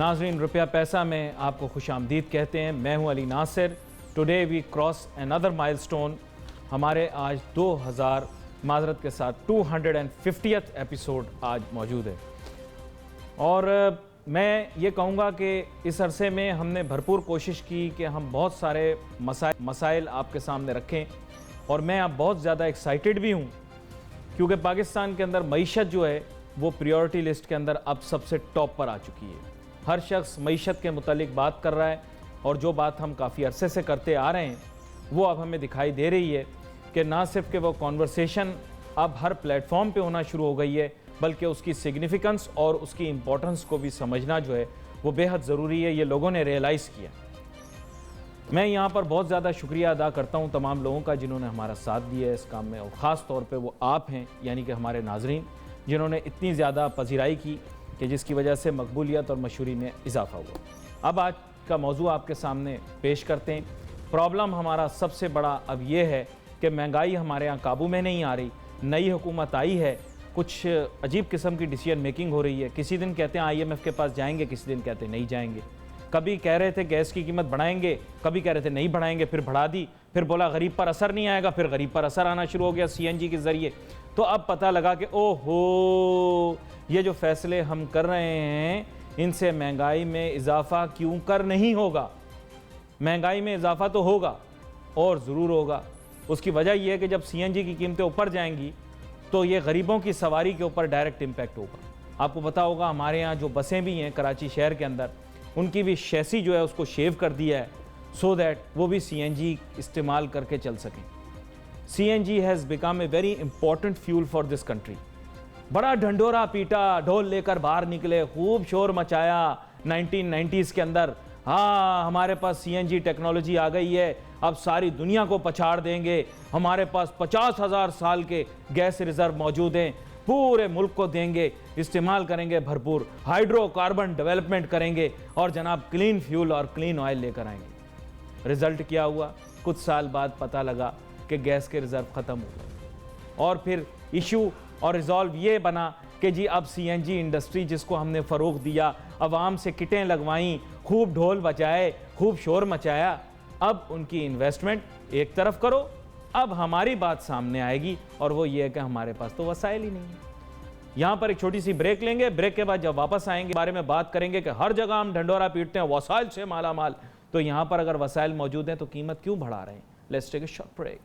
नाजरीन, रुपया पैसा में आपको खुशामदीद कहते हैं। मैं हूं Ali Nasir. Today we cross another milestone. हमारे आज 2000 माजरत के साथ 250th एपिसोड आज मौजूद है और मैं ये कहूँगा कि इस अरसे में हमने भरपूर कोशिश की कि हम बहुत सारे मसाइल आपके सामने रखें और मैं अब बहुत ज़्यादा एक्साइटेड भी हूँ क्योंकि पाकिस्तान के अंदर मईशत जो है वो प्रायोरिटी लिस्ट के अंदर अब सबसे टॉप पर आ चुकी है। हर शख्स मईशत के मुतालिक बात कर रहा है और जो बात हम काफ़ी अरसे से करते आ रहे हैं वो अब हमें दिखाई दे रही है कि ना सिर्फ कि वो कॉन्वर्सेशन अब हर प्लेटफॉर्म पे होना शुरू हो गई है बल्कि उसकी सिग्निफिकेंस और उसकी इम्पोर्टेंस को भी समझना जो है वो बेहद ज़रूरी है। ये लोगों ने रियलाइज़ किया। मैं यहाँ पर बहुत ज़्यादा शुक्रिया अदा करता हूँ तमाम लोगों का जिन्होंने हमारा साथ दिया है इस काम में और ख़ास तौर पे वो आप हैं, यानी कि हमारे नाजरीन, जिन्होंने इतनी ज़्यादा पजीराई की कि जिसकी वजह से मकबूलियत और मशहूरी में इजाफा हुआ। अब आज का मौजू आपके सामने पेश करते हैं। प्रॉब्लम हमारा सबसे बड़ा अब ये है कि महंगाई हमारे यहाँ काबू में नहीं आ रही। नई हुकूमत आई है, कुछ अजीब किस्म की डिसीजन मेकिंग हो रही है। किसी दिन कहते हैं IMF के पास जाएंगे, किसी दिन कहते हैं नहीं जाएंगे। कभी कह रहे थे गैस की कीमत बढ़ाएंगे, कभी कह रहे थे नहीं बढ़ाएंगे, फिर बढ़ा दी, फिर बोला गरीब पर असर नहीं आएगा, फिर गरीब पर असर आना शुरू हो गया CNG के ज़रिए। तो अब पता लगा कि ओहो, ये जो फैसले हम कर रहे हैं इनसे महंगाई में इजाफा क्यों कर नहीं होगा। महंगाई में इजाफा तो होगा और ज़रूर होगा। उसकी वजह यह है कि जब CNG की कीमतें ऊपर जाएंगी तो ये गरीबों की सवारी के ऊपर डायरेक्ट इम्पैक्ट होगा। आपको पता होगा हमारे यहाँ जो बसें भी हैं कराची शहर के अंदर, उनकी भी शैसी जो है उसको शेव कर दिया है सो दैट वो भी CNG इस्तेमाल करके चल सकें। CNG has become a very important fuel for this country. बड़ा ढंढोरा पीटा, ढोल लेकर बाहर निकले, खूब शोर मचाया 1990s के अंदर। हाँ, हमारे पास CNG टेक्नोलॉजी आ गई है, अब सारी दुनिया को पछाड़ देंगे। हमारे पास 50,000 साल के गैस रिजर्व मौजूद हैं, पूरे मुल्क को देंगे, इस्तेमाल करेंगे भरपूर, हाइड्रोकार्बन डेवलपमेंट करेंगे और जनाब क्लीन फ्यूल और क्लीन ऑयल लेकर आएंगे। रिजल्ट क्या हुआ? कुछ साल बाद पता लगा कि गैस के रिजर्व ख़त्म हो गए और फिर इशू और रिजॉल्व ये बना कि जी अब CNG इंडस्ट्री जिसको हमने फ़रोग़ दिया, अवाम से किटें लगवाईं, खूब ढोल बजाए, खूब शोर मचाया, अब उनकी इन्वेस्टमेंट एक तरफ करो। अब हमारी बात सामने आएगी और वो ये है कि हमारे पास तो वसाइल ही नहीं है। यहाँ पर एक छोटी सी ब्रेक लेंगे। ब्रेक के बाद जब वापस आएंगे बारे में बात करेंगे कि हर जगह हम ढंडोरा पीटते हैं वसाइल से माला माल, तो यहाँ पर अगर वसाइल मौजूद हैं तो कीमत क्यों बढ़ा रहे हैं। Let's take a short break.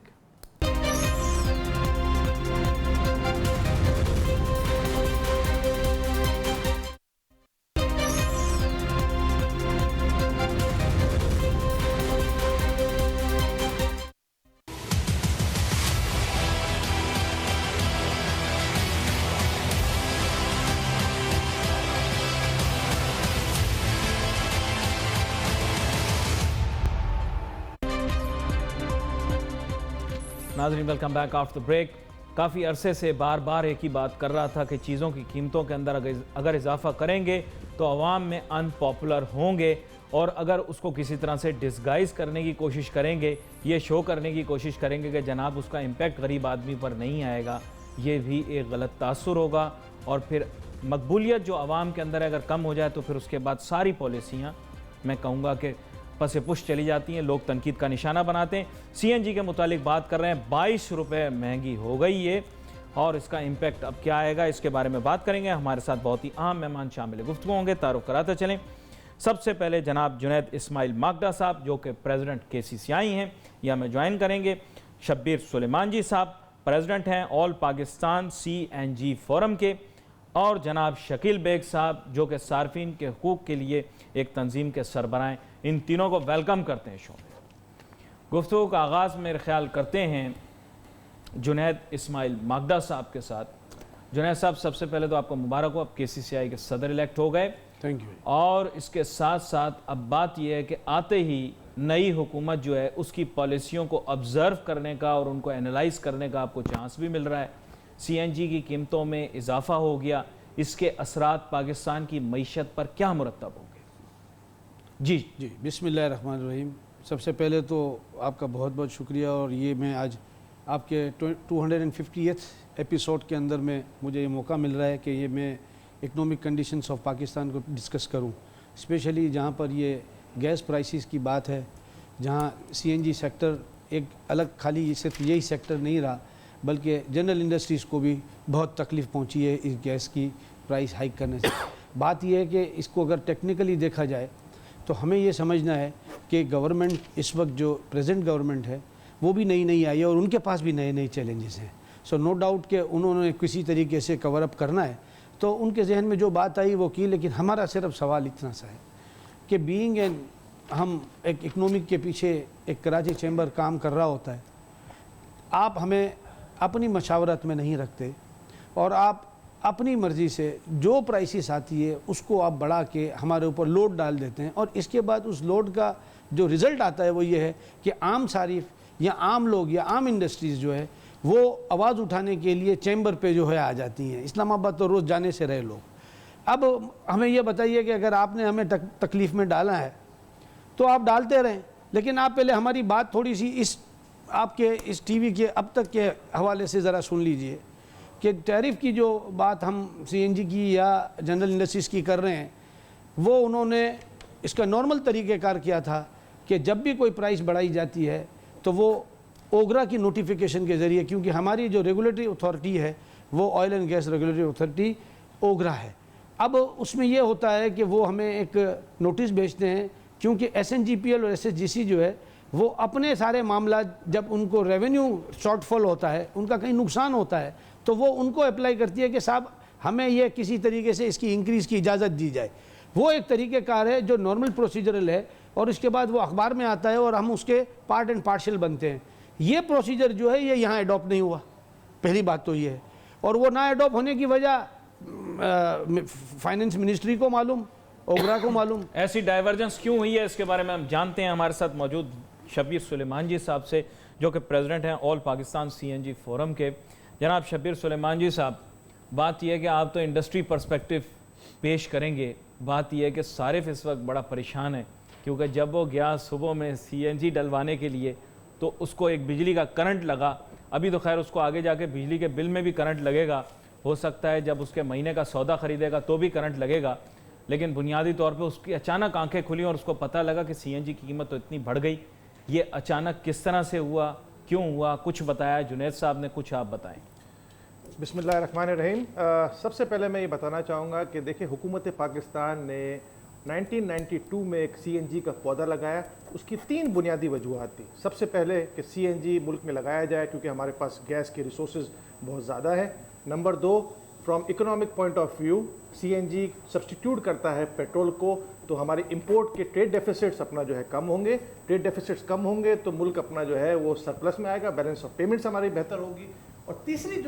नाज़रीन, welcome back after the break. काफ़ी अरसे से बार बार एक ही बात कर रहा था कि चीज़ों की कीमतों के अंदर अगर इजाफा करेंगे तो अवाम में अनपॉपुलर होंगे और अगर उसको किसी तरह से डिस्गाइज़ करने की कोशिश करेंगे, ये शो करने की कोशिश करेंगे कि जनाब उसका इम्पेक्ट गरीब आदमी पर नहीं आएगा, ये भी एक गलत तासुर होगा और फिर मकबूलियत जो अवाम के अंदर अगर कम हो जाए तो फिर उसके बाद सारी पॉलिसियाँ मैं कहूँगा कि पसे पुश चली जाती हैं, लोग तनकीद का निशाना बनाते हैं। CNG के मुतालिक बात कर रहे हैं, 22 रुपये महंगी हो गई है और इसका इम्पेक्ट अब क्या आएगा इसके बारे में बात करेंगे। हमारे साथ बहुत ही अहम मेहमान शामिल गुफ्तगू होंगे, तारुफ कराते चलें। सबसे पहले जनाब जुनैद इस्माइल मागदा साहब जो कि प्रेसिडेंट KCCI हैं, यह हमें ज्वाइन करेंगे। शब्बीर सुलेमान जी साहब प्रेसिडेंट हैं ऑल पाकिस्तान CNG फोरम के, और जनाब शकील बेग साहब जो कि सार्फिन के हकूक़ के लिए एक तंजीम के सरबराह हैं। इन तीनों को वेलकम करते हैं शो में। गुफ्तगू का आगाज़ मेरे ख्याल करते हैं जुनैद इस्माइल मागदा साहब के साथ। जुनैद साहब, सबसे पहले तो आपको मुबारक हो, आप KCCI के सदर इलेक्ट हो गए। Thank you. और इसके साथ साथ अब बात यह है कि आते ही नई हुकूमत जो है उसकी पॉलिसियों को ऑब्ज़र्व करने का और उनको एनालाइज करने का आपको चांस भी मिल रहा है। CNG की कीमतों में इजाफा हो गया, इसके असरात पाकिस्तान की मईशत पर क्या मुरतब होंगे? जी बिस्मिल्लाहिर्रहमानिर्रहीम। सबसे पहले तो आपका बहुत बहुत शुक्रिया और ये मैं आज आपके 250th एपिसोड के अंदर में मुझे ये मौका मिल रहा है कि ये मैं इकनॉमिक कंडीशंस ऑफ पाकिस्तान को डिस्कस करूं। स्पेशली जहाँ पर ये गैस प्राइसेस की बात है, जहाँ सीएनजी सेक्टर एक अलग खाली सिर्फ यही सेक्टर नहीं रहा, बल्कि जनरल इंडस्ट्रीज़ को भी बहुत तकलीफ़ पहुंची है इस गैस की प्राइस हाइक करने से। बात यह है कि इसको अगर टेक्निकली देखा जाए तो हमें ये समझना है कि गवर्नमेंट इस वक्त जो प्रेजेंट गवर्नमेंट है वो भी नई आई है और उनके पास भी नए नए चैलेंजेस हैं। सो नो डाउट कि उन्होंने किसी तरीके से कवर अप करना है, तो उनके जहन में जो बात आई वो की। लेकिन हमारा सिर्फ सवाल इतना सा है कि बीइंग एन हम एक इकनॉमिक के पीछे एक कराची चैम्बर काम कर रहा होता है, आप हमें अपनी मशावरत में नहीं रखते और आप अपनी मर्ज़ी से जो प्राइसेस आती है उसको आप बढ़ा के हमारे ऊपर लोड डाल देते हैं। और इसके बाद उस लोड का जो रिज़ल्ट आता है वो ये है कि आम सारिफ या आम लोग या आम इंडस्ट्रीज़ जो है वो आवाज़ उठाने के लिए चैम्बर पे जो है आ जाती हैं। इस्लामाबाद तो रोज़ जाने से रहे लोग। अब हमें ये बताइए कि अगर आपने हमें तकलीफ़ में डाला है तो आप डालते रहें, लेकिन आप पहले हमारी बात थोड़ी सी इस आपके इस टीवी के अब तक के हवाले से ज़रा सुन लीजिए कि टैरिफ की जो बात हम सीएनजी की या जनरल इंडस्ट्रीज़ की कर रहे हैं, वो उन्होंने इसका नॉर्मल तरीक़ेकार किया था कि जब भी कोई प्राइस बढ़ाई जाती है तो वो ओगरा की नोटिफिकेशन के ज़रिए, क्योंकि हमारी जो रेगुलेटरी अथॉरिटी है वो oil and gas regulatory authority OGRA है। अब उसमें ये होता है कि वो हमें एक नोटिस भेजते हैं, क्योंकि एसएनजीपीएल और एसएचजीसी जो है वो अपने सारे मामला जब उनको रेवेन्यू शॉर्टफॉल होता है, उनका कहीं नुकसान होता है, तो वो उनको अप्लाई करती है कि साहब हमें ये किसी तरीके से इसकी इंक्रीज़ की इजाज़त दी जाए। वो एक तरीक़ेकार है जो नॉर्मल प्रोसीजरल है और इसके बाद वो अखबार में आता है और हम उसके पार्ट एंड पार्शल बनते हैं। ये प्रोसीजर जो है ये यहाँ अडॉप्ट नहीं हुआ, पहली बात तो ये है। और वो ना अडॉप्ट होने की वजह फाइनेंस मिनिस्ट्री को मालूम, ओगरा को मालूम। ऐसी डाइवर्जेंस क्यों हुई है इसके बारे में हम जानते हैं हमारे साथ मौजूद शब्बीर सुलेमान जी साहब से, जो कि प्रेसिडेंट हैं ऑल पाकिस्तान सीएनजी फोरम के। जनाब शब्बीर सुलेमान जी साहब, बात यह है कि आप तो इंडस्ट्री पर्सपेक्टिव पेश करेंगे। बात यह है कि सारिफ इस वक्त बड़ा परेशान है, क्योंकि जब वो गया सुबह में सीएनजी डलवाने के लिए तो उसको एक बिजली का करंट लगा। अभी तो खैर उसको आगे जाके बिजली के बिल में भी करंट लगेगा, हो सकता है जब उसके महीने का सौदा ख़रीदेगा तो भी करंट लगेगा। लेकिन बुनियादी तौर पे उसकी अचानक आंखें खुली और उसको पता लगा कि सीएनजी की कीमत तो इतनी बढ़ गई। ये अचानक किस तरह से हुआ, क्यों हुआ, कुछ बताया जुनैद साहब ने, कुछ आप बताएं। बिस्मिल्लाहिर्रहमानिर्रहीम। सबसे पहले मैं ये बताना चाहूँगा कि देखिए, हुकूमत पाकिस्तान ने 1992 में एक सीएनजी का पौधा लगाया। उसकी 3 बुनियादी वजूहात थी। सबसे पहले कि सीएनजी मुल्क में लगाया जाए क्योंकि हमारे पास गैस के रिसोर्सेज बहुत ज़्यादा है। Number 2, from economic point of view CNG substitute करता है पेट्रोल को, तो हमारे इंपोर्ट के ट्रेड डेफिसिट्स अपना जो है कम होंगे। ट्रेड डेफिसिट्स कम होंगे तो मुल्क अपना जो है वो सरप्लस में आएगा, बैलेंस ऑफ पेमेंट्स हमारी बेहतर होगी। और तीसरी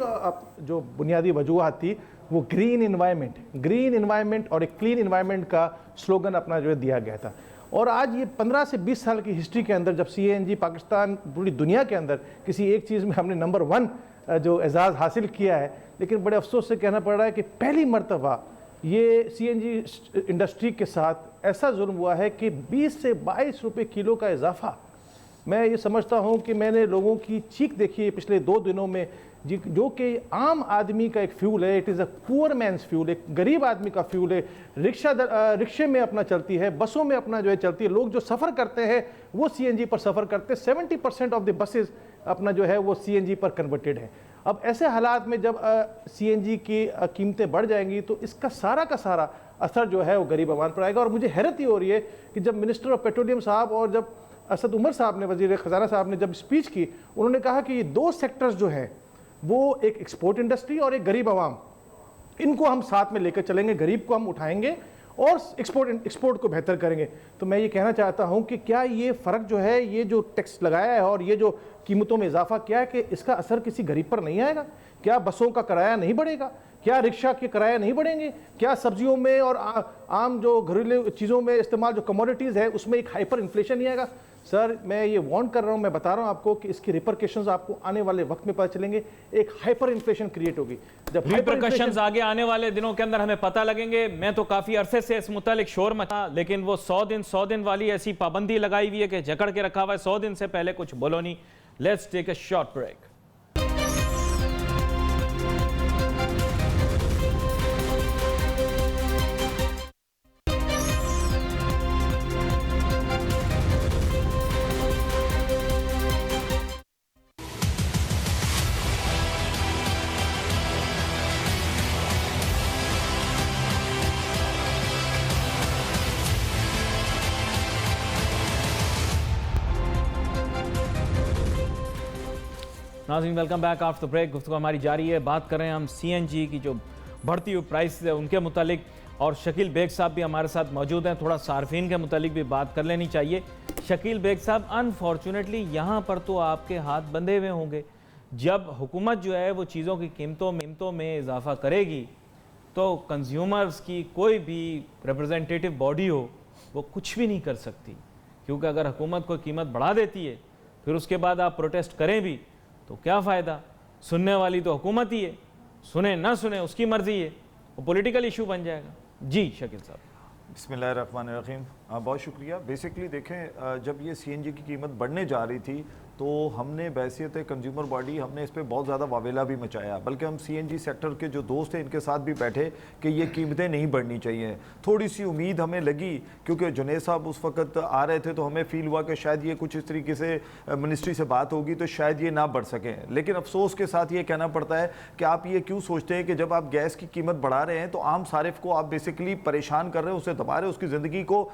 जो बुनियादी वजूहात थी वो ग्रीन इन्वायरमेंट और एक क्लीन इन्वायरमेंट का स्लोगन अपना जो है दिया गया था। और आज ये 15 से 20 साल की हिस्ट्री के अंदर जब सीएनजी पाकिस्तान पूरी दुनिया के अंदर किसी एक चीज़ में हमने नंबर 1 जो एजाज़ हासिल किया है, लेकिन बड़े अफसोस से कहना पड़ रहा है कि पहली मरतबा ये सीएनजी इंडस्ट्री के साथ ऐसा जुल्म हुआ है कि 20 से 22 रुपये किलो का इजाफा। मैं ये समझता हूँ कि मैंने लोगों की चीख देखी है पिछले 2 दिनों में, जो कि आम आदमी का एक फ्यूल है। It is a poor man's fuel, एक गरीब आदमी का फ्यूल है। रिक्शे में अपना चलती है, बसों में अपना जो है चलती है। लोग जो सफ़र करते हैं वो सीएनजी पर सफ़र करते हैं। 70% ऑफ द बसेस अपना जो है वो सीएनजी पर कन्वर्टेड है। अब ऐसे हालात में जब सीएनजी की कीमतें बढ़ जाएंगी तो इसका सारा का सारा असर जो है वो गरीब आवाम पर आएगा। और मुझे हैरत ही हो रही है कि जब मिनिस्टर ऑफ पेट्रोलियम साहब और जब असद उमर साहब ने, वज़ीर ख़ज़ाना साहब ने जब स्पीच की, उन्होंने कहा कि ये 2 सेक्टर्स जो हैं वो एक एक्सपोर्ट इंडस्ट्री और एक गरीब आवाम, इनको हम साथ में लेकर चलेंगे, गरीब को हम उठाएंगे और एक्सपोर्ट को बेहतर करेंगे। तो मैं ये कहना चाहता हूँ कि क्या ये फ़र्क जो है, ये जो टैक्स लगाया है और ये जो कीमतों में इजाफा किया है, कि इसका असर किसी गरीब पर नहीं आएगा? क्या बसों का किराया नहीं बढ़ेगा? क्या रिक्शा के किराया नहीं बढ़ेंगे? क्या सब्जियों में और आम जो घरेलू चीज़ों में इस्तेमाल जो कमोडिटीज़ है उसमें एक हाइपर इन्फ्लेशन नहीं आएगा? सर, मैं ये वार्न कर रहा हूँ, मैं बता रहा हूँ आपको कि इसकी रिपरकशंस आपको आने वाले वक्त में पता चलेंगे। एक हाइपर इन्फ्लेशन क्रिएट होगी। जब रिपरकशंस आगे आने वाले दिनों के अंदर हमें पता लगेंगे। मैं तो काफी अरसे से इस मुतालिक शोर मचा, लेकिन वो 100 दिन वाली ऐसी पाबंदी लगाई हुई है कि जकड़ के रखा हुआ है, 100 दिन से पहले कुछ बोलो नहीं। Let's take a short break. नाज़रीन welcome back after the break. गुफ्तगू हमारी जारी है। बात कर रहे हैं हम सीएनजी की जो बढ़ती हुई प्राइस है उनके मुतालिक, और शकील बेग साहब भी हमारे साथ मौजूद हैं। थोड़ा सार्फिन के मुतालिक भी बात कर लेनी चाहिए। शकील बेग साहब, अनफॉर्चुनेटली यहाँ पर तो आपके हाथ बंधे हुए होंगे। जब हुकूमत जो है वो चीज़ों की कीमतों में इजाफा करेगी तो कंज्यूमर्स की कोई भी रिप्रेजेंटेटिव बॉडी हो वो कुछ भी नहीं कर सकती, क्योंकि अगर हुकूमत कोई कीमत बढ़ा देती है फिर उसके बाद आप प्रोटेस्ट करें भी तो क्या फ़ायदा। सुनने वाली तो हुकूमत ही है, सुने ना सुने उसकी मर्ज़ी है, वो पॉलिटिकल इशू बन जाएगा। जी शकील साहब। बिस्मिल्लाहिर्रहमानिर्रहीम, बहुत शुक्रिया। बेसिकली देखें, जब ये सीएनजी की कीमत बढ़ने जा रही थी तो हमने बैसियत कंज्यूमर बॉडी हमने इस पर बहुत ज़्यादा वावेला भी मचाया, बल्कि हम सीएनजी सेक्टर के जो दोस्त हैं इनके साथ भी बैठे कि ये कीमतें नहीं बढ़नी चाहिए। थोड़ी सी उम्मीद हमें लगी, क्योंकि जुनैद साहब उस वक्त आ रहे थे तो हमें फ़ील हुआ कि शायद ये कुछ इस तरीके से मिनिस्ट्री से बात होगी तो शायद ये ना बढ़ सकें। लेकिन अफसोस के साथ ये कहना पड़ता है कि आप ये क्यों सोचते हैं कि जब आप गैस की कीमत बढ़ा रहे हैं तो आम सारिफ को आप बेसिकली परेशान कर रहे हैं, उसे दबा रहे हैं, उसकी ज़िंदगी को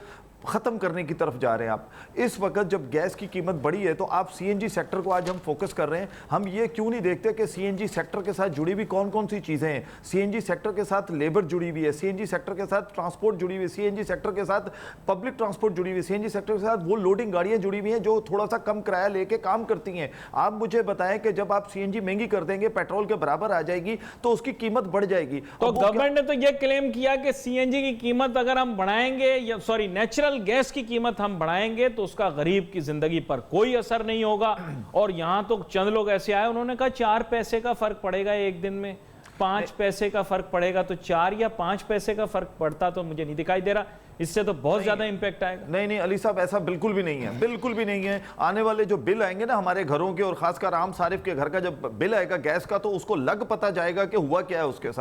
ख़त्म करने की तरफ जा रहे हैं आप। इस वक्त जब गैस की कीमत बढ़ी है तो आप सीएनजी सेक्टर को आज हम फोकस कर रहे हैं। हम ये क्यों नहीं देखते कि सीएनजी सेक्टर के साथ जुड़ी हुई कौन कौन सी चीज़ें हैं। सीएनजी सेक्टर के साथ लेबर जुड़ी हुई है, सीएनजी सेक्टर के साथ ट्रांसपोर्ट जुड़ी हुई है, सीएनजी सेक्टर के साथ पब्लिक ट्रांसपोर्ट जुड़ी हुई है, सीएनजी सेक्टर के साथ वो लोडिंग गाड़ियाँ जुड़ी हुई हैं जो थोड़ा सा कम किराया लेके काम करती हैं। आप मुझे बताएं कि जब आप सीएनजी महंगी कर देंगे, पेट्रोल के बराबर आ जाएगी तो उसकी कीमत बढ़ जाएगी। तो गवर्नमेंट ने तो ये क्लेम किया कि सीएनजी की कीमत अगर हम बढ़ाएंगे, या सॉरी नेचुरल गैस की कीमत हम बढ़ाएंगे तो उसका गरीब की जिंदगी पर कोई असर नहीं होगा। और यहां तो चंद लोग ऐसे आए, उन्होंने कहा 4 पैसे का फर्क पड़ेगा एक दिन में, 5 पैसे का फर्क पड़ेगा। तो 4 या 5 पैसे का फर्क पड़ता तो मुझे नहीं दिखाई दे रहा, इससे तो बहुत ज्यादा इंपैक्ट आएगा। नहीं अली साहब, ऐसा बिल्कुल भी नहीं है, बिल्कुल भी नहीं है। आने वाले जो बिल आएंगे ना हमारे घरों के, और खासकर आम सारिफ के घर का जब बिल आएगा गैस का, तो उसको लग पता जाएगा कि हुआ क्या है उसके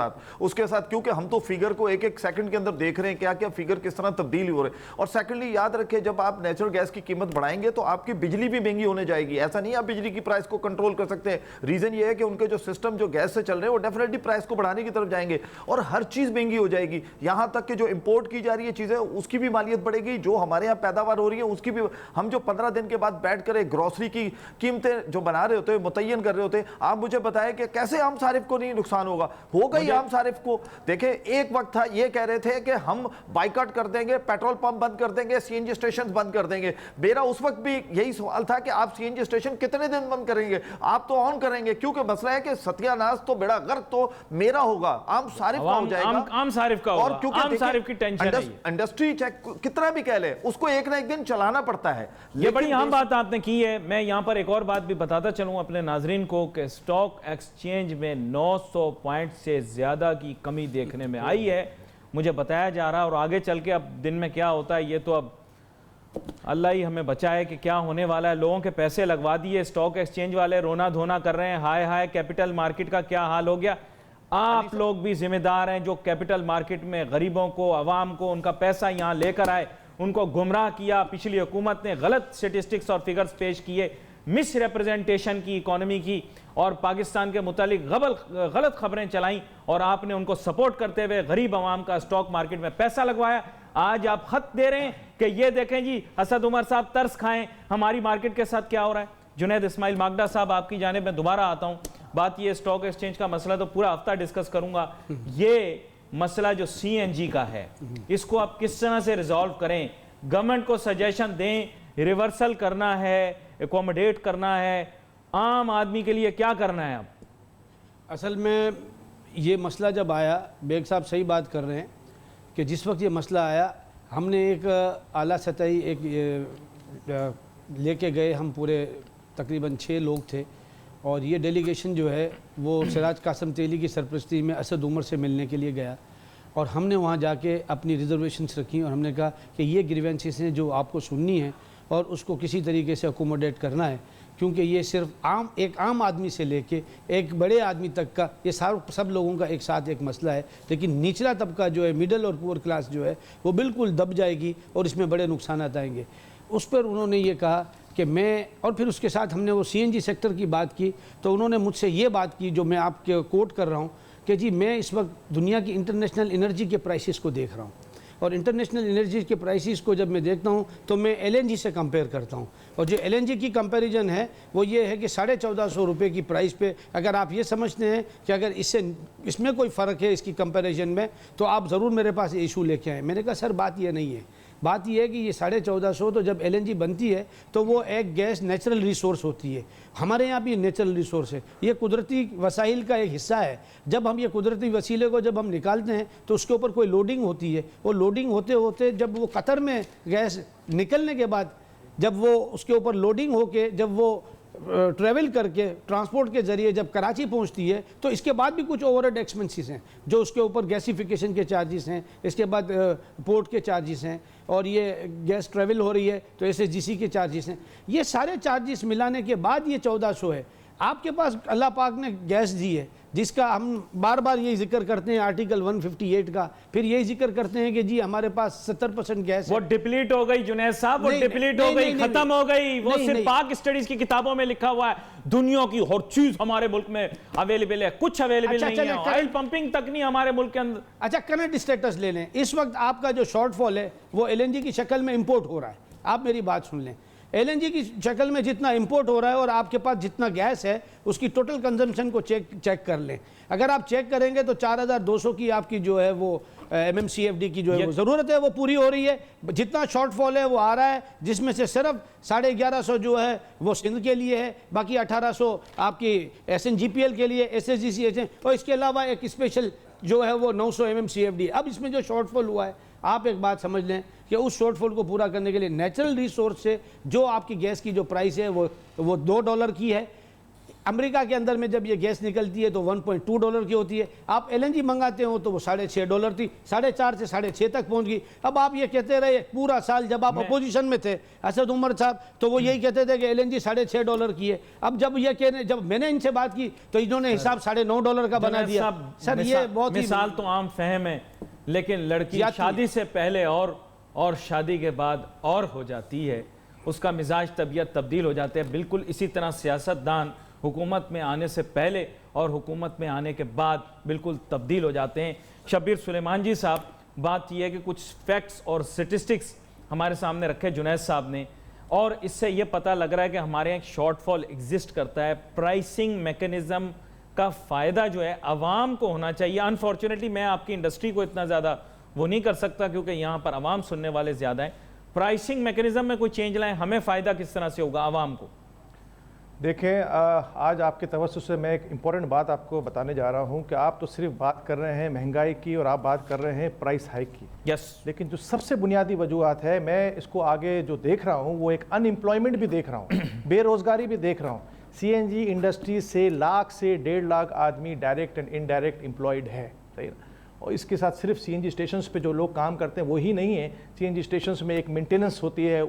साथ, क्योंकि हम तो फिगर को एक एक सेकंड के अंदर देख रहे हैं क्या क्या फिगर किस तरह तब्दील हो रहे हैं। और सेकेंडली याद रखें, जब आप नेचुरल गैस की कीमत बढ़ाएंगे तो आपकी बिजली भी महंगी होने जाएगी। ऐसा नहीं आप बिजली की प्राइस को कंट्रोल कर सकते हैं। रीजन ये है कि उनके जो सिस्टम जो गैस से चल रहे हैं वो डेफिनेटली प्राइस को बढ़ाने की तरफ जाएंगे और हर चीज महंगी हो जाएगी। यहां तक कि जो इंपोर्ट की जा रही है चीजें उसकी भी मालियत बढ़ेगी, जो हमारे यहाँ पैदावार हो रही है उसकी भी। हम जो 15 दिन के बाद बैठकर एक ग्रोसरी की कीमतें जो बना रहे होते हैं, मुतय्यन कर रहे होते हैं, आप मुझे बताएं कि कैसे आम सारिफ को नहीं नुकसान होगा ही आम सारिफ को। देखें, एक वक्त था ये कह रहे थे कि हम बाइकआउट कर देंगे, पेट्रोल पंप बंद कर देंगे, सीएनजी स्टेशन बंद कर देंगे। मेरा उस वक्त भी यही सवाल था कि आप सीएनजी स्टेशन कितने दिन बंद करेंगे, आप तो ऑन करेंगे, क्योंकि मसला है कि सत्यानाश तो बेड़ा गर्क तो मेरा होगा, आम सारिफ का हो जाएगा, आम सारिफ का होगा। और क्योंकि आम सारिफ की टेंशन है, इंडस्ट्री चेक कितना भी कह ले उसको एक ना एक दिन चलाना पड़ता है। ये बड़ी अहम बात आपने की है। मैं यहां पर एक और बात भी बताता चलूं अपने नाजरीन को कि स्टॉक एक्सचेंज में 900 पॉइंट से ज्यादा की कमी देखने में आई है, मुझे बताया जा रहा है। और आगे चल के अब दिन में क्या होता है ये तो अब अल्लाह ही हमें बचाए कि क्या होने वाला है। लोगों के पैसे लगवा दिए, स्टॉक एक्सचेंज वाले रोना धोना कर रहे हैं, हाय हाय कैपिटल मार्केट का क्या हाल हो गया। आप लोग भी जिम्मेदार हैं जो कैपिटल मार्केट में गरीबों को, अवाम को उनका पैसा यहां लेकर आए, उनको गुमराह किया। पिछली हुकूमत ने गलत स्टेटिस्टिक्स और फिगर्स पेश किए, मिस रिप्रेजेंटेशन की इकोनॉमी की, और पाकिस्तान के मुतालिक गलत खबरें चलाई, और आपने उनको सपोर्ट करते हुए गरीब अवाम का स्टॉक मार्केट में पैसा लगवाया। आज आप खत दे रहे हैं कि ये देखें जी असद उमर साहब तरस खाएं, हमारी मार्केट के साथ क्या हो रहा है। जुनैद इस्माइल मागदा साहब, आपकी जानिब में दोबारा आता हूं। बात ये स्टॉक एक्सचेंज का मसला तो पूरा हफ्ता डिस्कस करूंगा। ये मसला जो सीएनजी का है इसको आप किस तरह से रिजॉल्व करें, गवर्नमेंट को सजेशन दें, रिवर्सल करना है, एकोमोडेट करना है, आम आदमी के लिए क्या करना है। अब असल में ये मसला जब आया, बेग साहब सही बात कर रहे हैं कि जिस वक्त ये मसला आया हमने एक आला सतही एक लेके गए, हम पूरे तकरीबन 6 लोग थे, और ये डेलीगेशन जो है वो सिराज कासम तेली की सरपरस्ती में असद उमर से मिलने के लिए गया। और हमने वहाँ जाके अपनी रिजर्वेशंस रखी और हमने कहा कि ये ग्रीवेंसेस हैं जो आपको सुननी है और उसको किसी तरीके से अकोमोडेट करना है, क्योंकि ये सिर्फ एक आम आदमी से लेके एक बड़े आदमी तक का, ये सब लोगों का एक साथ एक मसला है। लेकिन निचला तबका जो है, मिडिल और पुअर क्लास जो है, वो बिल्कुल दब जाएगी और इसमें बड़े नुकसान आएंगे। उस पर उन्होंने ये कहा कि मैं, और फिर उसके साथ हमने वो सीएनजी सेक्टर की बात की, तो उन्होंने मुझसे ये बात की जो मैं आपके कोट कर रहा हूँ कि जी मैं इस वक्त दुनिया की इंटरनेशनल एनर्जी के प्राइसेस को देख रहा हूँ और इंटरनेशनल एनर्जी के प्राइसेस को जब मैं देखता हूँ तो मैं LNG से कंपेयर करता हूँ, और जो LNG की कंपैरिजन है वो ये है कि 1450 रुपये की प्राइस पे अगर आप ये समझते हैं कि अगर इसमें कोई फ़र्क है इसकी कंपैरिजन में, तो आप ज़रूर मेरे पास इशू लेके आए। मैंने कहा सर बात ये नहीं है, बात यह है कि ये 1450 तो जब LNG बनती है तो वो एक गैस नेचुरल रिसोर्स होती है, हमारे यहाँ भी नेचुरल रिसोर्स है, ये कुदरती वसाइल का एक हिस्सा है। जब हम ये कुदरती वसीले को जब हम निकालते हैं तो उसके ऊपर कोई लोडिंग होती है, वो लोडिंग होते होते जब वो कतर में गैस निकलने के बाद जब वो उसके ऊपर लोडिंग होके जब वो ट्रैवल करके ट्रांसपोर्ट के ज़रिए जब कराची पहुंचती है तो इसके बाद भी कुछ ओवरहेड एक्सपेंसेस हैं जो उसके ऊपर गैसिफिकेशन के चार्जेस हैं, इसके बाद पोर्ट के चार्जेस हैं, और ये गैस ट्रैवल हो रही है तो SHGC के चार्जेस हैं। ये सारे चार्जेस मिलाने के बाद ये 1400 है। आपके पास अल्लाह पाक ने गैस दी है जिसका हम बार बार यही जिक्र करते हैं आर्टिकल 158 का, फिर यही जिक्र करते हैं कि जी हमारे पास 70% गैस वो डिप्लीट हो गई जुनैद साहब, वो डिप्लीट हो गई, खत्म हो गई। वो सिर्फ पाक स्टडीज की किताबों में लिखा हुआ है, दुनिया की हर चीज हमारे मुल्क में अवेलेबल है, कुछ अवेलेबल नहीं है, ऑयल पंपिंग तक नहीं हमारे मुल्क के अंदर। अच्छा करंट स्टेटस ले लें, इस वक्त आपका जो शॉर्टफॉल है वो LNG की शक्ल में इंपोर्ट हो रहा है। आप मेरी बात सुन लें, LNG की शक्ल में जितना इंपोर्ट हो रहा है और आपके पास जितना गैस है उसकी टोटल कंजम्पशन को चेक कर लें। अगर आप चेक करेंगे तो 4200 की आपकी जो है वो MMCFD की जो है वो ज़रूरत है वो पूरी हो रही है। जितना शॉर्टफॉल है वो आ रहा है, जिसमें से सिर्फ 1150 जो है वो सिंध के लिए है, बाकी 1800 आपकी SNGPL के लिए, SHGC, और इसके अलावा एक स्पेशल जो है वो 900 MMCFD। अब इसमें जो शॉर्टफॉल हुआ है, आप एक बात समझ लें कि उस शॉर्टफॉल को पूरा करने के लिए नेचुरल रिसोर्स से जो आपकी गैस की जो प्राइस है वो $2 की है। अमेरिका के अंदर में जब ये गैस निकलती है तो $1.2 की होती है। आप LNG मंगाते हो तो वो $6.5 थी, 4.5 से 6.5 तक पहुंच गई। अब आप ये कहते रहे पूरा साल जब आप अपोजिशन में थे असद उमर साहब, तो वो यही कहते थे कि LNG $6.5 की है। अब जब मैंने इनसे बात की तो इन्होंने हिसाब $9.5 का बना दिया। सर ये बहुत मिसाल तो आम फहम है, लेकिन लड़की शादी से पहले और शादी के बाद और हो जाती है, उसका मिजाज तबीयत तब्दील हो जाते हैं। बिल्कुल इसी तरह सियासतदान हुकूमत में आने से पहले और हुकूमत में आने के बाद बिल्कुल तब्दील हो जाते हैं। शब्बीर सुलेमान जी साहब, बात यह है कि कुछ फैक्ट्स और स्टेटिस्टिक्स हमारे सामने रखे जुनैद साहब ने, और इससे ये पता लग रहा है कि हमारे यहाँ एक शॉर्टफॉल एग्जिस्ट करता है। प्राइसिंग मैकेनिज़्म का फ़ायदा जो है आवाम को होना चाहिए। अनफॉर्चुनेटली मैं आपकी इंडस्ट्री को इतना ज़्यादा वो नहीं कर सकता क्योंकि यहाँ पर आवाम सुनने वाले ज़्यादा हैं। प्राइसिंग मैकेनिज़्म में कोई चेंज लाएं, हमें फ़ायदा किस तरह से होगा आवाम को? देखें, आज आपके तवज्जुह से मैं एक इम्पॉर्टेंट बात आपको बताने जा रहा हूं कि आप तो सिर्फ बात कर रहे हैं महंगाई की और आप बात कर रहे हैं प्राइस हाइक की। लेकिन जो सबसे बुनियादी वजूहत है, मैं इसको आगे जो देख रहा हूं वो एक अनएम्प्लॉयमेंट भी देख रहा हूं, बेरोज़गारी भी देख रहा हूं। CNG इंडस्ट्री से 1 लाख से 1.5 लाख आदमी डायरेक्ट एंड इनडायरेक्ट एम्प्लॉयड है, सही ना। और इसके साथ सिर्फ CNG स्टेशंस पे जो लोग काम करते हैं वही नहीं है, CNG स्टेशंस में एक मेंटेनेंस होती है,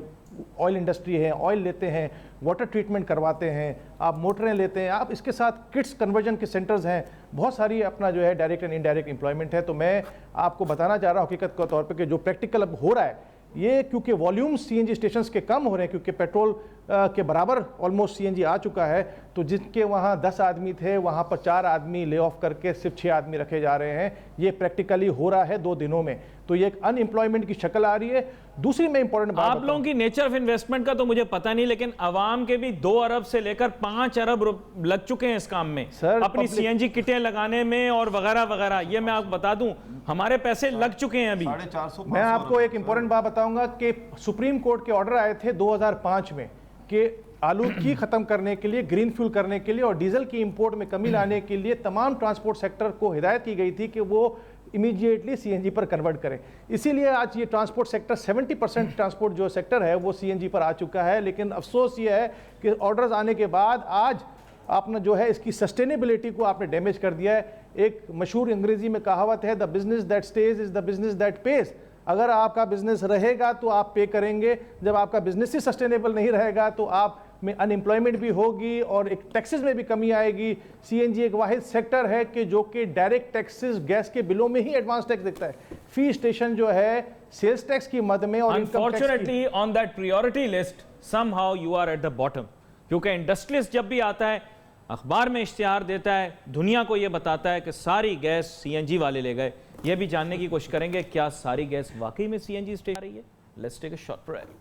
ऑयल इंडस्ट्री है, ऑयल लेते हैं, वाटर ट्रीटमेंट करवाते हैं, आप मोटरें लेते हैं, आप इसके साथ किट्स कन्वर्जन के सेंटर्स हैं, बहुत सारी अपना जो है डायरेक्ट एंड इनडायरेक्ट एम्प्लॉयमेंट है। तो मैं आपको बताना चाह रहा हूँ हकीकत के तौर पे कि जो प्रैक्टिकल अब हो रहा है ये, क्योंकि वॉल्यूम CNG स्टेशंस के कम हो रहे हैं, क्योंकि पेट्रोल के बराबर ऑलमोस्ट CNG आ चुका है, तो जिनके वहाँ 10 आदमी थे वहाँ पर 4 आदमी ले ऑफ करके सिर्फ 6 आदमी रखे जा रहे हैं। ये प्रैक्टिकली हो रहा है 2 दिनों में, तो ये एक अनएम्प्लॉयमेंट की शक्ल आ रही है। दूसरी में इंपॉर्टेंट बात, आप लोगों की नेचर ऑफ इन्वेस्टमेंट का तो मुझे पता नहीं, लेकिन आवाम के भी 2 अरब से लेकर 5 अरब लग चुके हैं इस काम में, सर, अपनी CNG किटें लगाने में और वगैरह वगैरह। ये मैं आपको बता दूं, हमारे पैसे लग चुके हैं अभी। 450 मैं आपको एक इंपॉर्टेंट बात बताऊंगा कि सुप्रीम कोर्ट के ऑर्डर आए थे 2005 में कि आलूदगी खत्म करने के लिए, ग्रीन फ्यूल करने के लिए और डीजल की इंपोर्ट में कमी लाने के लिए तमाम ट्रांसपोर्ट सेक्टर को हिदायत की गई थी कि वो इमीडिएटली CNG पर कन्वर्ट करें। इसीलिए आज ये ट्रांसपोर्ट सेक्टर 70% ट्रांसपोर्ट जो सेक्टर है वो CNG पर आ चुका है। लेकिन अफसोस ये है कि ऑर्डर्स आने के बाद आज आपने जो है इसकी सस्टेनेबिलिटी को आपने डैमेज कर दिया है। एक मशहूर अंग्रेजी में कहावत है, the business that stage is the business that page. अगर आपका बिजनेस रहेगा तो आप पे करेंगे, जब आपका बिजनेस ही सस्टेनेबल नहीं रहेगा तो आप में अनएम्प्लॉयमेंट भी होगी और एक टैक्सेस में भी कमी आएगी। CNG एक वाहिद सेक्टर है कि जो कि डायरेक्ट टैक्सेस गैस के बिलों में ही एडवांस टैक्स देता है। फी स्टेशन जो है सेल्स टैक्स की मद में और unfortunately on that priority list somehow you are at the bottom, क्योंकि इंडस्ट्रियलिस्ट जब भी आता है अखबार में इश्तिहार देता है, दुनिया को ये बताता है कि सारी गैस सीएनजी वाले ले गए। ये भी जानने की कोशिश करेंगे क्या सारी गैस वाकई में सीएनजी स्टेज आ रही है। Let's take a short break.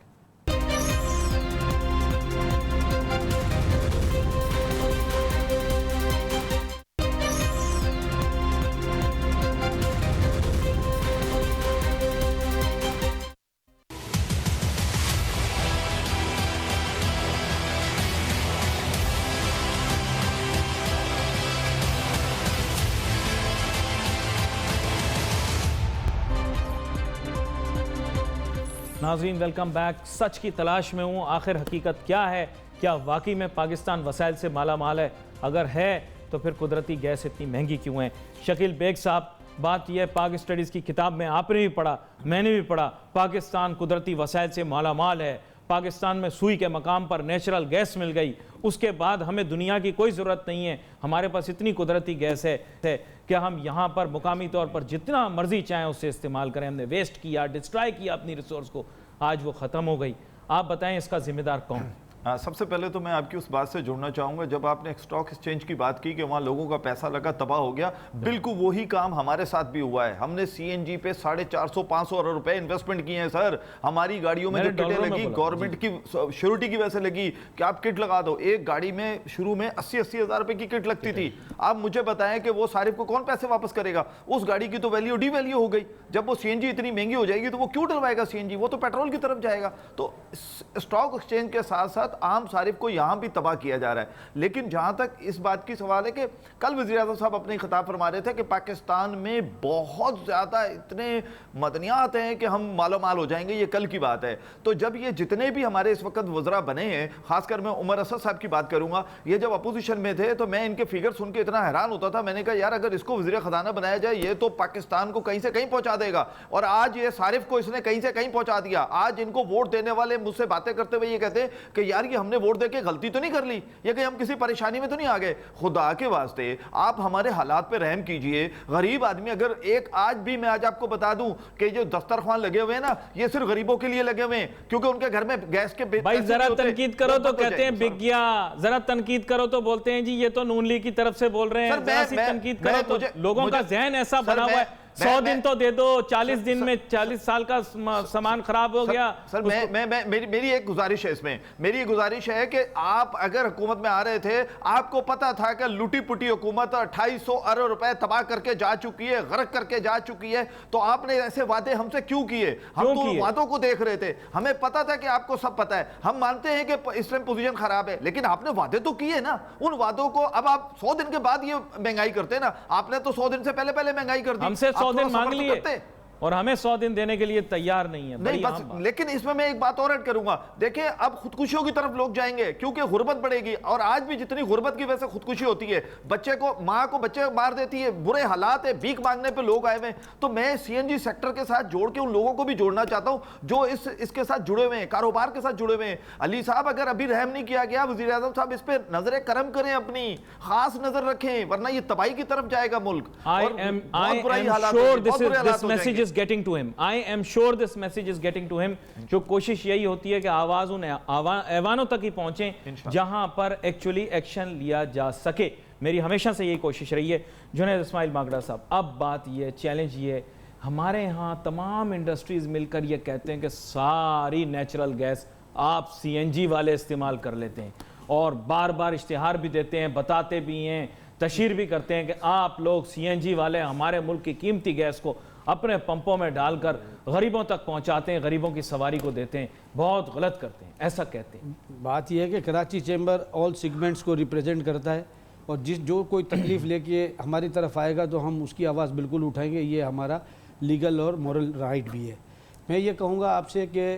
नाज़रीन वेलकम बैक। सच की तलाश में हूँ, आखिर हकीकत क्या है? क्या वाकई में पाकिस्तान वसाइल से माला माल है? अगर है तो फिर कुदरती गैस इतनी महंगी क्यों है? शकील बेग साहब, बात यह है, पाक स्टडीज़ की किताब में आपने भी पढ़ा, मैंने भी पढ़ा, पाकिस्तान कुदरती वसाइल से माला माल है। पाकिस्तान में सुई के मकाम पर नेचुरल गैस मिल गई, उसके बाद हमें दुनिया की कोई ज़रूरत नहीं है, हमारे पास इतनी कुदरती गैस है कि हम यहाँ पर मुकामी तौर पर जितना मर्जी चाहें उससे इस्तेमाल करें। हमने वेस्ट किया, डिस्ट्रॉय किया अपनी रिसोर्स को, आज वो ख़त्म हो गई। आप बताएं इसका जिम्मेदार कौन? सबसे पहले तो मैं आपकी उस बात से जुड़ना चाहूँगा, जब आपने स्टॉक एक्सचेंज की बात की कि वहाँ लोगों का पैसा लगा, तबाह हो गया, बिल्कुल वही काम हमारे साथ भी हुआ है। हमने सीएनजी पे 450-500 अरब रुपए इन्वेस्टमेंट किए हैं सर। हमारी गाड़ियों में जो किटें लगी, गवर्नमेंट की श्योरिटी की वजह से लगी कि आप किट लगा दो। एक गाड़ी में शुरू में 80-80 हज़ार रुपए की किट लगती थी। आप मुझे बताएं कि वो सारिफ को कौन पैसे वापस करेगा? उस गाड़ी की तो वैल्यू डी वैल्यू हो गई। जब वो सीएनजी इतनी महंगी हो जाएगी तो वो क्यों डलवाएगा सीएनजी? वो तो पेट्रोल की तरफ जाएगा। तो स्टॉक एक्सचेंज के साथ साथ आम सारिफ को यहां भी तबाह किया जा रहा है। लेकिन जहां तक इस बात की सवाल है कि कल वज़ीर-ए-आज़म साहब अपने खिताब फरमा रहे थे कि पाकिस्तान में बहुत ज्यादा इतने मदनियात हैं कि हम मालो माल हो जाएंगे, ये कल की बात है। तो जब ये जितने भी हमारे इस वक्त वज़रा बने हैं, खासकर मैं उमर असद साहब की बात करूंगा, ये जब अपोजिशन में थे तो मैं इनके फिगर सुन के इतना हैरान होता था। मैंने कहा यार अगर इसको वज़ीर ख़ज़ाना बनाया जाए ये तो पाकिस्तान को कहीं से कहीं पहुंचा देगा। और आज ये सारिफ को इसने कहीं से कहीं पहुंचा दिया। आज इनको वोट देने वाले मुझसे बातें करते हुए ये कहते हैं कि यार ये हमने वोट देके गलती तो नहीं कर ली, ये कहीं हम किसी परेशानी में तो नहीं आ गए। खुदा के वास्ते आप हमारे हालात पे रहम कीजिए। गरीब आदमी अगर एक आज भी मैं आज आपको बता दूं कि जो दस्तरखान लगे हुए हैं ना, ये सिर्फ गरीबों के लिए लगे हुए हैं, क्योंकि उनके घर में गैस के भाई जरा तनकीद करो तो कहते हैं बिक गया, जरा तनकीद करो तो बोलते हैं जी ये तो नून लीग की तरफ से बोल रहे हैं। तनकीद करो तो लोगों का जहन ऐसा बना हुआ है, 100 दिन तो दे दो, 40 दिन में 40 साल का सामान खराब हो गया। सर मेरी एक गुजारिश है इसमें, मेरी गुजारिश है कि आप अगर हुकूमत में आ रहे थे, आपको पता था कि लुटी पुटी हुकूमत 250 अरब रुपए तबाह करके जा चुकी है, गर्क करके जा चुकी है, तो आपने ऐसे वादे हमसे क्यों किए? हम तो वादों को देख रहे थे, हमें पता था कि आपको सब पता है। हम मानते हैं कि इस टाइम पोजीशन खराब है, लेकिन आपने वादे तो किए ना। उन वादों को अब आप 100 दिन के बाद ये महंगाई करते हैं ना, आपने तो 100 दिन से पहले महंगाई कर दी। हमसे 100 दिन मांग लिए और हमें 100 दिन देने के लिए तैयार नहीं है। नहीं बस, लेकिन इसमें मैं एक बात और ऐड करूंगा। देखिए अब खुदकुशियों की तरफ लोग जाएंगे क्योंकि गुर्बत बढ़ेगी, और आज भी जितनी गुर्बत की वजह से खुदकुशी होती है, बच्चे को मां को बच्चे मार देती है, बुरे हालात है, भीख मांगने पे लोग आए हुए। तो मैं सीएनजी सेक्टर के साथ जोड़ के उन लोगों को भी जोड़ना चाहता हूं जो इसके साथ जुड़े हुए हैं, कारोबार के साथ जुड़े हुए हैं। अली साहब अगर अभी रहम नहीं किया गया, वज़ीर-ए-आज़म साहब इस पे नजर करम करें, अपनी खास नजर रखें, वरना ये तबाही की तरफ जाएगा मुल्क। I am sure this message is getting to him। जो कोशिश यही होती है कि आवाज उन ऐवानों तक ही पहुंचे जहां पर एक्चुअली एक्शन लिया जा सके। मेरी हमेशा से यही कोशिश रही है। जुनैद इस्माइल मागड़ा साहब, अब बात ये चैलेंज ये, हमारे यहाँ तमाम इंडस्ट्रीज मिलकर ये कहते हैं कि सारी नेचुरल गैस आप सीएनजी वाले इस्तेमाल कर लेते हैं, और बार बार इश्तिहार भी देते हैं, बताते भी हैं, तशहीर भी करते हैं कि आप लोग सीएनजी वाले हमारे मुल्क की कीमती गैस को अपने पंपों में डालकर गरीबों तक पहुंचाते हैं, गरीबों की सवारी को देते हैं, बहुत गलत करते हैं, ऐसा कहते हैं। बात यह है कि कराची चैम्बर ऑल सेगमेंट्स को रिप्रेजेंट करता है, और जो कोई तकलीफ़ लेके हमारी तरफ आएगा तो हम उसकी आवाज़ बिल्कुल उठाएंगे। ये हमारा लीगल और मॉरल राइट भी है। मैं ये कहूँगा आपसे कि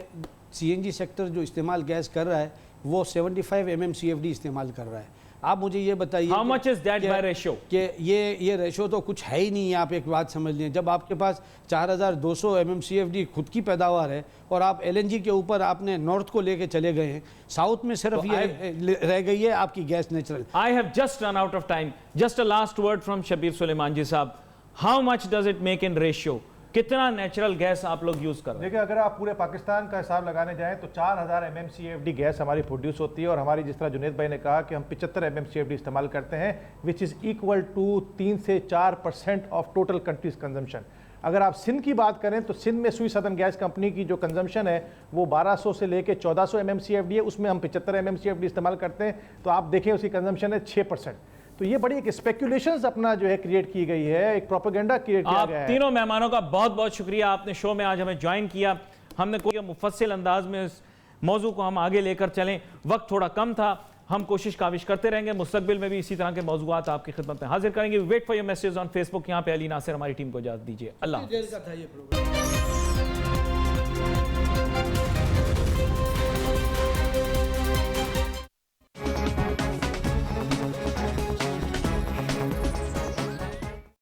सीएनजी सेक्टर जो इस्तेमाल गैस कर रहा है वो 75 mmCFD इस्तेमाल कर रहा है। आप मुझे ये बताइए how much is that bye ratio? कि ये रेशो तो कुछ है ही नहीं है। आप एक बात समझ लें, जब आपके पास 4200 mmCFD खुद की पैदावार है और आप LNG के ऊपर आपने नॉर्थ को लेके चले गए हैं, साउथ में सिर्फ ये रह गई है आपकी gas natural. I have just run out of time. Just a last word from Shabbir Suleman ji sahab, how much does it make in ratio कितना नेचुरल गैस आप लोग यूज़ कर रहे हैं? देखिए, अगर आप पूरे पाकिस्तान का हिसाब लगाने जाएं तो 4000 MMCFD गैस हमारी प्रोड्यूस होती है, और हमारी, जिस तरह जुनेद भाई ने कहा कि हम 75 MMCFD इस्तेमाल करते हैं, विच इज़ इक्वल टू 3 से 4% ऑफ टोटल कंट्रीज कंजम्पशन। अगर आप सिंध की बात करें तो सिंध में सुई सदर्न गैस कंपनी की जो कंजम्पशन है वो 1200 से लेके 1400 MMCFD है, उसमें हम 75 MMCFD इस्तेमाल करते हैं, तो आप देखें उसकी कंजम्पशन है 6%। तो ये बड़ी एक स्पेकुलेशंस अपना जो है क्रिएट की गई है, एक प्रोपेगेंडा क्रिएट किया गया है। आप तीनों मेहमानों का बहुत बहुत शुक्रिया, आपने शो में आज हमें ज्वाइन किया। हमने कोई मुफस्सिल अंदाज में इस मौजू को हम आगे लेकर चलें, वक्त थोड़ा कम था, हम कोशिश काविश करते रहेंगे, मुस्तकबिल में भी इसी तरह के मौजूआत आपकी खिदमत में हाजिर करेंगे। Wait for your message on Facebook. यहाँ पे अली नासिर हमारी टीम को इजाजत दीजिए। अल्लाह हाफ़िज़।